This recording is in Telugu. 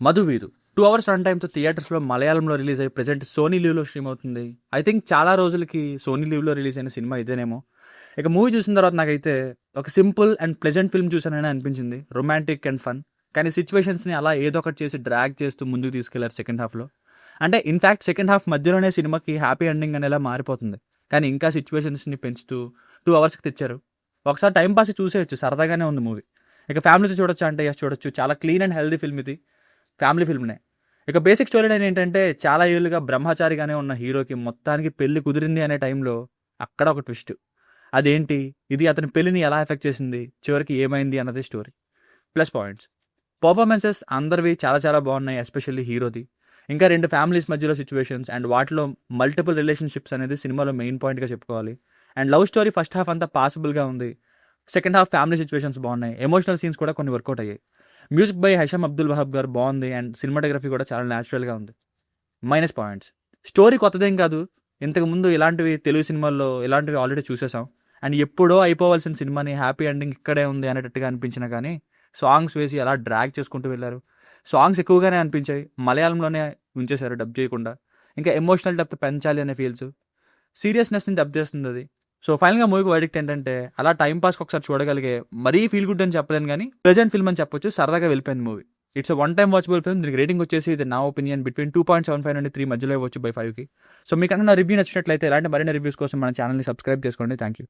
'మధువీరు' 2 అవర్స్ రన్ టైమ్‌తో థియేటర్స్‌లో మలయాళంలో రిలీజ్ అయ్యి ప్రెజెంట్ సోనీ లీవ్‌లో స్ట్రీమ్ అవుతుంది. ఐ థింక్ చాలా రోజులకి సోనీ లీవ్‌లో రిలీజ్ అయిన సినిమా ఇదేనేమో. ఇక మూవీ చూసిన తర్వాత నాకైతే ఒక సింపుల్ అండ్ ప్లెజెంట్ ఫిల్మ్ చూసానని అనిపించింది. Romantic and fun. కానీ సిట్యుయేషన్స్‌ని అలా ఏదో ఒకటి చేసి డ్రాగ్ చేస్తూ ముందుకు తీసుకెళ్లారు సెకండ్ హాఫ్‌లో. అంటే ఇన్‌ఫాక్ట్ సెకండ్ హాఫ్ మధ్యలోనే సినిమాకి హ్యాపీ ఎండింగ్ అనేలా మారిపోతుంది. కానీ ఇంకా సిట్యుయేషన్స్‌ని పెంచుతూ 2 అవర్స్‌కి తెచ్చారు. ఒకసారి టైం పాస్‌కి చూసేయొచ్చు. సరదాగానే ఉంది మూవీ. ఇక ఫ్యామిలీతో చూడొచ్చా అంటే యెస్ చూడొచ్చు. చాలా క్లీన్ అండ్ హెల్తీ ఫిల్మ్ ఇది. ఫ్యామిలీ ఫిల్మ్‌నే. ఇక బేసిక్ స్టోరీ లైన్ ఏంటంటే చాలా ఏళ్లుగా బ్రహ్మచారిగానే ఉన్న హీరోకి మొత్తానికి పెళ్లి కుదిరింది అనే టైంలో అక్కడ ఒక ట్విస్ట్. అదేంటి? ఇది అతని పెళ్లిని ఎలా ఎఫెక్ట్ చేసింది? చివరికి ఏమైంది అన్నదే స్టోరీ. Plus points. పర్ఫార్మెన్సెస్ అందరివి చాలా చాలా బాగున్నాయి. ఎస్పెషల్లీ హీరోది. ఇంకా 2 ఫ్యామిలీస్ మధ్యలో సిట్యుయేషన్స్ అండ్ వాటిలో మల్టిపుల్ రిలేషన్‌షిప్స్ అనేది సినిమాలో మెయిన్ పాయింట్‌గా చెప్పుకోవాలి. And love story first half అంతా పాసిబుల్‌గా ఉంది. సెకండ్ హాఫ్ ఫ్యామిలీ సిట్యుయేషన్స్ బాగున్నాయి. ఎమోషనల్ సీన్స్ కూడా కొన్ని వర్కౌట్ అయ్యాయి. మ్యూజిక్ బై హైషమ్ అబ్దుల్ వహాబ్ గారు బాగుంది అండ్ సినిమాటోగ్రఫీ కూడా చాలా న్యాచురల్‌గా ఉంది. Minus points. స్టోరీ కొత్తదేం కాదు. ఇంతకుముందు ఇలాంటివి తెలుగు సినిమాల్లో ఇలాంటివి ఆల్రెడీ చూసేసాం. అండ్ ఎప్పుడో అయిపోవాల్సిన సినిమాని హ్యాపీ ఎండింగ్ ఇక్కడే ఉంది అనేటట్టుగా అనిపించినా కానీ సాంగ్స్ వేసి అలా డ్రాగ్ చేసుకుంటూ వెళ్ళారు. సాంగ్స్ ఎక్కువగానే అనిపించాయి. మలయాళంలోనే ఉంచేశారు డబ్ చేయకుండా. ఇంకా ఎమోషనల్ డెప్త్ పెంచాలి అనే ఫీల్స్. సీరియస్నెస్‌ని దెబ్బ తీస్తుంది అది. సో ఫైనల్‌గా మూవీకి వర్డిక్ట్ ఏంటంటే అలా టైం పాస్‌కి ఒకసారి చూడగలిగే మరీ ఫీల్ గుడ్ అని చెప్పలేను గానీ ప్లెజెంట్ ఫిల్మ్ అని చెప్పొచ్చు. సరదాగా వెళ్ళిపోయింది movie. It's a one time watchable film. దీనికి రేటింగ్ వచ్చేసి ఇది నా ఒపీనియన్ బిట్వీన్ 2.75 నుండి 3 మధ్యలో ఇవ్వచ్చు బై 5కి. సో మీకన్నా నా రివ్యూ నచ్చినట్లయితే ఇలాంటి మరిన్ని రివ్యూస్ కోసం మన ఛానల్‌ని సబ్స్క్రైబ్ చేసుకోండి. Thank you.